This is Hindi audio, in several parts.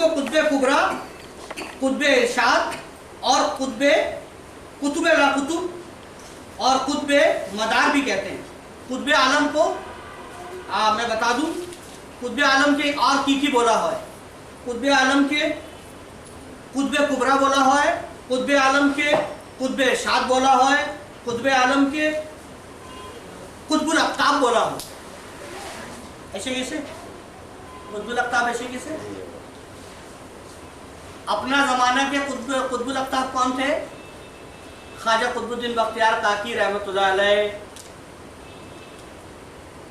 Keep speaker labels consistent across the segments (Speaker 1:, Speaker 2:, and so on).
Speaker 1: को कुतुब कुबरा, कुतुब इरशाद और कुतुब ला कुतुब और कुतुब मदार भी कहते हैं। कुतुब आलम को मैं बता दूं, कुतुब आलम के और की बोला है। कुतुब आलम के कुतुब कुबरा बोला है, कुतुब आलम के कुतुब इरशाद बोला है, कुतुब आलम के कुतुबुल अक्ताब बोला है। ऐसे कैसे कुतुबुल अक्ताब, ऐसे कैसे? अपना जमाना के कुतुबुल अक्ताब कौन थे? ख्वाजा कुतुबुद्दीन बख्तियार काकी रहमतुल्लाह अलैह।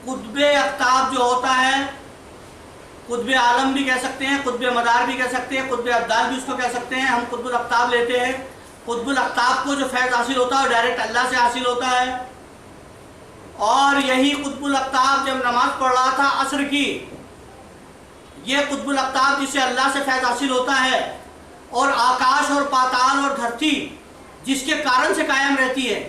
Speaker 1: कुतुब अक्ताब जो होता है, कुतुब आलम भी कह सकते हैं, कुतुब मदार भी कह सकते हैं, कुतुब अब्दाल भी उसको कह सकते हैं। हम कुतुबुल अक्ताब लेते हैं। कुतुबुल अक्ताब को जो फैज़ हासिल होता है वो डायरेक्ट अल्लाह से हासिल होता है। और यही कुतुबुल अक्ताब जब नमाज पढ़ रहा था असर की, ये कुतुबुल अक्ताब जिससे अल्लाह से फैज़ हासिल होता है और आकाश और पाताल और धरती जिसके कारण से कायम रहती है।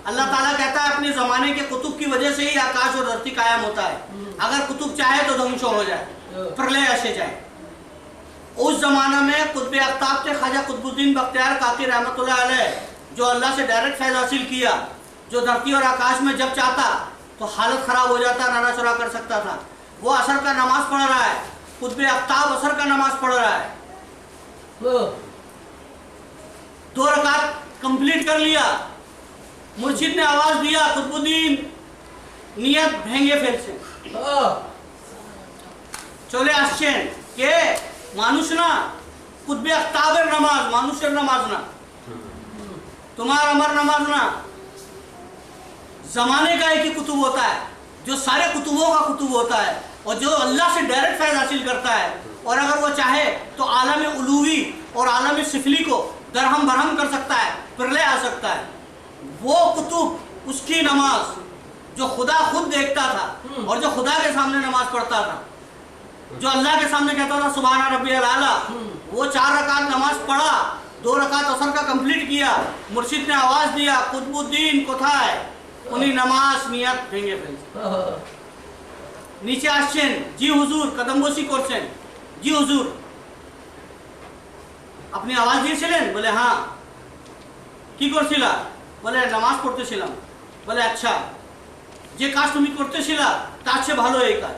Speaker 1: अल्लाह ताला कहता है अपने ज़माने के कुतुब की वजह से ही आकाश और धरती कायम होता है। अगर कुतुब चाहे तो ध्वंस हो जाए, प्रलय ऐसे जाए। उस ज़माना में कुतुब अक्ताब थे ख्वाजा कुतुबुद्दीन बख्तियार काकी रहमतुल्लाह अलैह, जो अल्लाह से डायरेक्ट फैज़ हासिल किया, जो धरती और आकाश में जब चाहता तो हालत ख़राब हो जाता, नाना चुरा कर सकता था। वो असर का नमाज पढ़ रहा है, कुतुब अक्ताब असर का नमाज पढ़ रहा है। 2 रकात कंप्लीट कर लिया, मुर्शिद ने आवाज दिया कुतुबुद्दीन नियत भेंगे फेल से चले আসছেন কে? মানুষ না, কুতবে আক্তাবের নামাজ, মানুষের নামাজ না, তোমার আমার নামাজ না। जमाने का एक ही कुतुब होता है जो सारे कुतुबों का कुतुब होता है और जो अल्लाह से डायरेक्ट फैज़ हासिल करता है। और अगर वो चाहे तो आलम उलूवी और आलम सिफली को दरहम बरहम कर सकता है, प्रलय आ सकता है। वो कुतुब, उसकी नमाज जो खुदा खुद देखता था और जो खुदा के सामने नमाज पढ़ता था, जो अल्लाह के सामने कहता था सुभान रब्बियल आला, वो 4 रकात नमाज पढ़ा, 2 रकात असर का कंप्लीट किया, मुर्शिद ने आवाज दिया कुतुबुद्दीन कोथाय, उन्हीं नमाज नियत भेंगे फेल नीचे আসছেন। जी हुजूर, कदमबोसी করছেন। जी हुजूर, আপনি আওয়াজ দিয়েছিলেন? বলে হ্যাঁ। কি করছিলা? বলে নামাজ পড়তেছিলাম। বলে আচ্ছা, যে কাজ তুমি করতেছিলা তার চেয়ে ভালো এই কাজ।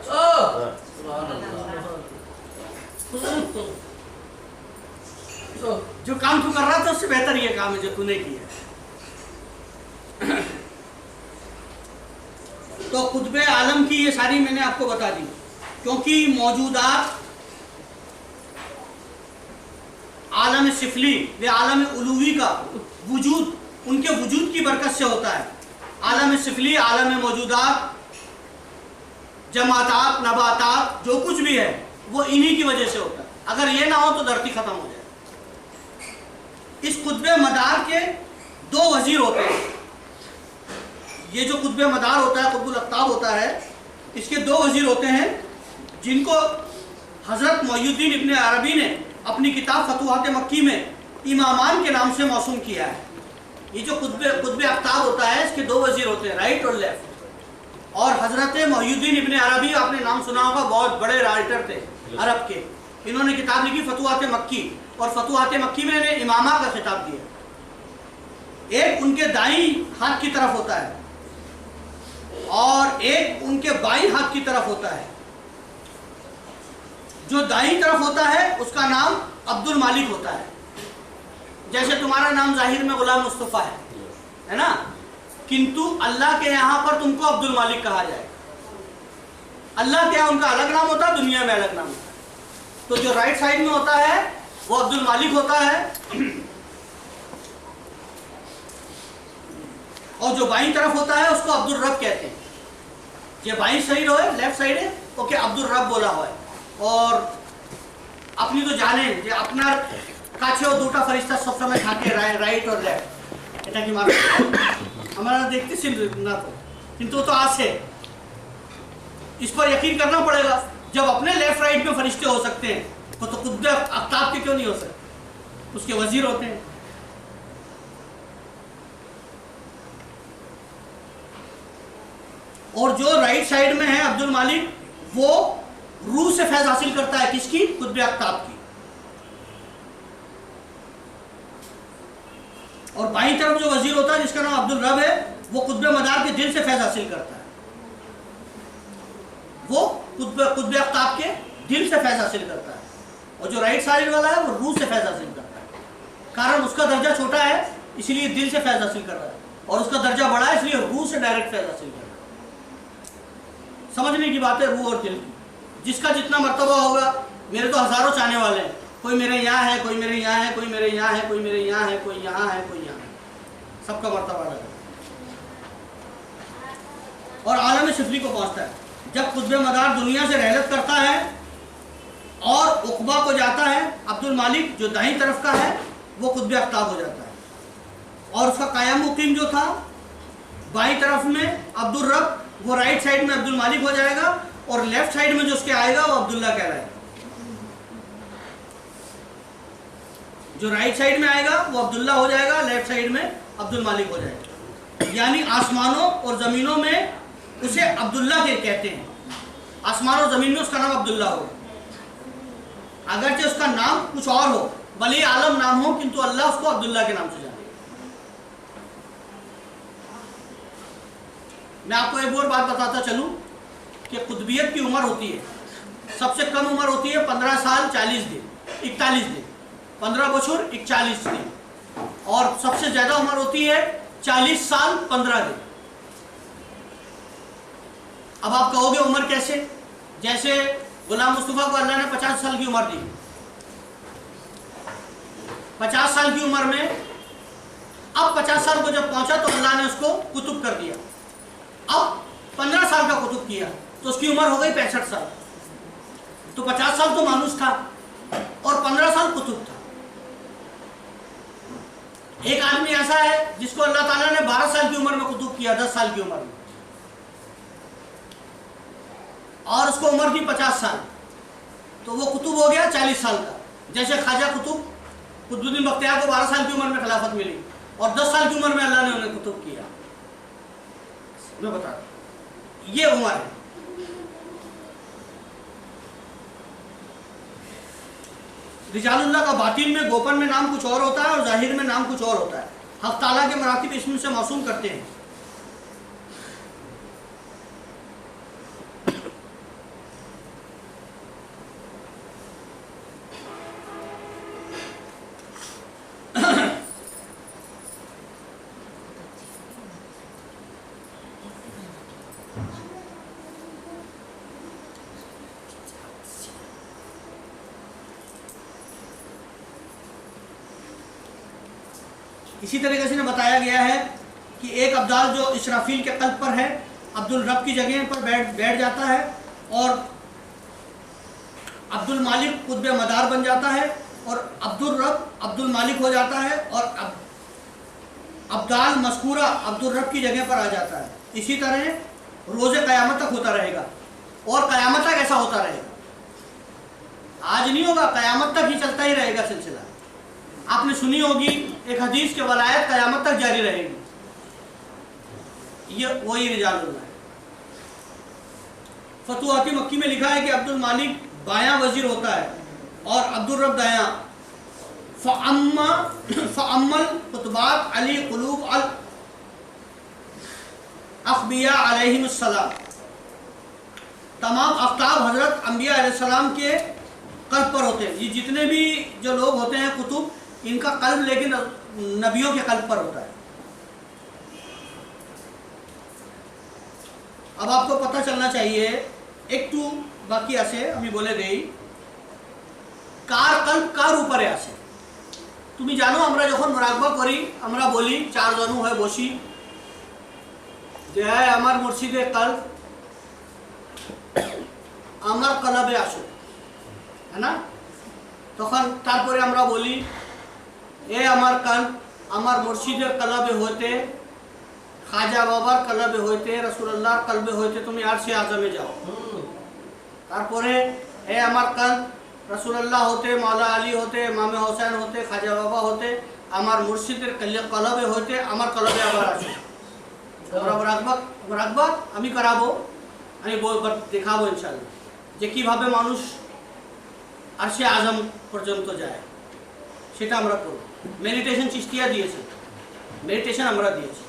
Speaker 1: जो काम तू कर रहा था उससे बेहतर ये काम है जो तूने किया। तो कुतुब आलम की ये सारी मैंने आपको बता दी, क्योंकि मौजूदात आलम सिफली व आलम उलूवी का वजूद उनके वजूद की बरकत से होता है। आलम सिफली, आलम मौजूदात, जमातात, नबातात, जो कुछ भी है वो इन्हीं की वजह से होता है। अगर ये ना हो तो धरती खत्म हो जाए। इस कुतुब मदार के 2 वजीर होते हैं। ये जो कुतुब मदार होता है, कुतुबुल अक्ताब होता है, इसके 2 वजीर होते हैं जिनको हज़रत मोइनुद्दीन इब्न अरबी ने अपनी किताब फतुहात मक्की में इमामान के नाम से मौसूम किया है। ये जो कुतुब अक्ताब होता है, इसके 2 वजीर होते हैं, राइट और लेफ्ट। और हज़रत मोइनुद्दीन इब्न अरबी, आपने नाम सुना होगा, बहुत बड़े राइटर थे अरब के। इन्होंने किताब लिखी फतुहात मक्की, और फतुहात मक्की में इन्हें इमामा का खिताब दिया। एक उनके दाईं हाथ की तरफ होता है और एक उनके बाईं हाथ की तरफ होता है। जो दाईं तरफ होता है उसका नाम अब्दुल मालिक होता है। जैसे तुम्हारा नाम जाहिर में गुलाम मुस्तफ़ा है ना, किंतु अल्लाह के यहाँ पर तुमको अब्दुल मालिक कहा जाए। अल्लाह के यहाँ उनका अलग नाम होता है, दुनिया में अलग नाम होता है। तो जो राइट साइड में होता है वो अब्दुल मालिक होता है, और जो बाईं तरफ होता है उसको अब्दुल रब कहते हैं। ये बाईं साइड हो, लेफ्ट साइड है, ओके, अब्दुल रब बोला हुआ है। और अपनी तो जाने যে আপনার কাছেও দুটো ফেরেশতা সব সময় থাকে, রাইট और लेफ्ट, এটা কি মানে আমরা দেখতেছি না তো, কিন্তু তো আছে। इस पर यकीन करना पड़ेगा। जब अपने लेफ्ट राइट में फरिश्ते हो सकते हैं तो कुतुब अक्ताब के क्यों नहीं हो सकते? उसके वजीर होते हैं। और जो राइट साइड में है अब्दुल मालिक, वो रूह से फैज हासिल करता है। किसकी? कुतुब अक्ताब की। और बाईं तरफ जो वजीर होता है जिसका नाम अब्दुल रब है, वो कुतुब मदार के दिल से फैज़ हासिल करता है। वो कुतुब आफ्ताब के दिल से फैज़ हासिल करता है। और जो राइट साइड वाला है वो रूह से फैज़ हासिल करता है। कारण उसका दर्जा छोटा है इसलिए दिल से फैज़ हासिल कर रहा है, और उसका दर्जा बड़ा है इसलिए रूह से डायरेक्ट फैज़ हासिल कर रहा है। समझने की बात है रूह और दिल की। जिसका जितना मर्तबा होगा, मेरे तो हज़ारों चाहने वाले हैं, कोई मेरे यहाँ है, कोई मेरे यहाँ है, कोई मेरे यहाँ है, कोई मेरे यहाँ है, कोई यहाँ है, कोई यहाँ है, सबका मर्तबा अलग है। और आलम सिफली को पहुँचता है जब कुतुब मदार दुनिया से रहलत करता है और उक़बा को जाता है। अब्दुल मालिक जो दाईं तरफ का है वो कुतुब आफ्ताब हो जाता है, और उसका कायम मुकीम जो था बाईं तरफ में अब्दुल रब, वो राइट साइड में अब्दुल मालिक हो जाएगा, और लेफ्ट साइड में जो उसके आएगा वो अब्दुल्ला कहलाएगा। जो राइट साइड में आएगा वो अब्दुल्ला हो जाएगा, लेफ्ट साइड में अब्दुल मालिक हो जाएगा। यानी आसमानों और ज़मीनों में उसे अब्दुल्ला के कहते हैं। आसमान और ज़मीन में उसका नाम अब्दुल्ला हो, अगरचे उसका नाम कुछ और हो, भले आलम नाम हो, किंतु अल्लाह उसको अब्दुल्ला के नाम से जाने। मैं आपको एक और बात बताता चलूं कि कुतुबियत की उम्र होती है, सबसे कम उम्र होती है 15 साल 40 दिन 41 दिन, 15 बछर 41 दिन, और सबसे ज्यादा उम्र होती है 40 साल 15 दिन। अब आप कहोगे उम्र कैसे? जैसे गुलाम मुस्तफा को अल्लाह ने 50 साल की उम्र दी, 50 साल की उम्र में अब 50 साल को जब पहुंचा तो अल्लाह ने उसको कुतुब कर दिया। अब 15 साल का कुतुब किया तो उसकी उम्र हो गई 65 साल। तो 50 साल तो मानुस था और 15 साल कुतुब था। एक आदमी ऐसा है जिसको अल्लाह ताला ने 12 साल की उम्र में कुतुब किया, 10 साल की उम्र में, और उसको उम्र थी 50 साल, तो वो कुतुब हो गया 40 साल का। जैसे ख्वाजा कुतुबुद्दीन बख्तियार को 12 साल की उम्र में खिलाफत मिली और 10 साल की उम्र में अल्लाह ने उन्हें कुतुब किया। मैं बता रहा हूं, ये उम्र है। रिजालुल्लाह का बातिन में गोपन में नाम कुछ और होता है और जाहिर में नाम कुछ और होता है। हक़ ताला के मरातिब इसमें से मासूम करते हैं। इसी तरीके से बताया गया है कि एक अब्दाल जो इस्राफील के कल्ब पर है अब्दुल रब की जगह पर बैठ जाता है और अब्दुल मालिक कुतुब मदार बन जाता है और अब्दुल रब अब्दुल मालिक हो जाता है और अब्दाल मस्कूरा अब्दुल रब की जगह पर आ जाता है। इसी तरह रोज़े क़यामत तक होता रहेगा और क़यामत तक ऐसा होता रहेगा। आज नहीं होगा, क़यामत तक ही चलता ही रहेगा सिलसिला। आपने सुनी होगी एक हदीस के वलायत क़यामत तक जारी रहेगी, ये वही रिजालुल्लाह है। फतुहाती मक्की में लिखा है कि अब्दुल मालिक बायां वजीर होता है और अब्दुल रब दायां। फ़अम्मल कुतबात अली कुलूब अल अख़बिया अलैहिमुस्सलाम, तमाम आफ्ताब हज़रत अंबिया अलैहिस्सलाम के कल्ब पर होते हैं। ये जितने भी जो लोग होते हैं कुतुब, इनका कल्ब लेकिन नबियों के कल्ब पर होता है। अब आपको पता चलना चाहिए एक टू बाकी आसे अभी बोले गई कार कल्ब कार ऊपर आसे তুমি জানো আমরা যখন মুরাকবা করি আমরা বলি চার জনু হয়ে বসি যে হ্যাঁ আমার মুর্শিদের কল্ব আমার কলবে আসো, है ना? তখন তারপরে আমরা বলি এ আমার কল্ব আমার মুর্শিদের কলবে হইতে খাজা বাবার কলবে হইতে রাসূলুল্লাহর কলবে হইতে তুমি আরশে আজমে যাও। তারপরে এ আমার কল্ব रसूलुल्लाह होते, मौला अली होते, इमाम हुसैन होते, खाजा बाबा होते, आमार मुर्शिदेर कलबे होते आमार कलबे आबार आछे। আমরা মুরাকবা আমি করাবো, আমি দেখাবো ইনশাআল্লাহ যে কিভাবে মানুষ আরশে আজম পর্যন্ত যায়, সেটা আমরা করব। মেডিটেশন চিশতিয়া দিয়েছে, मेडिटेशन আমরা দিয়েছি।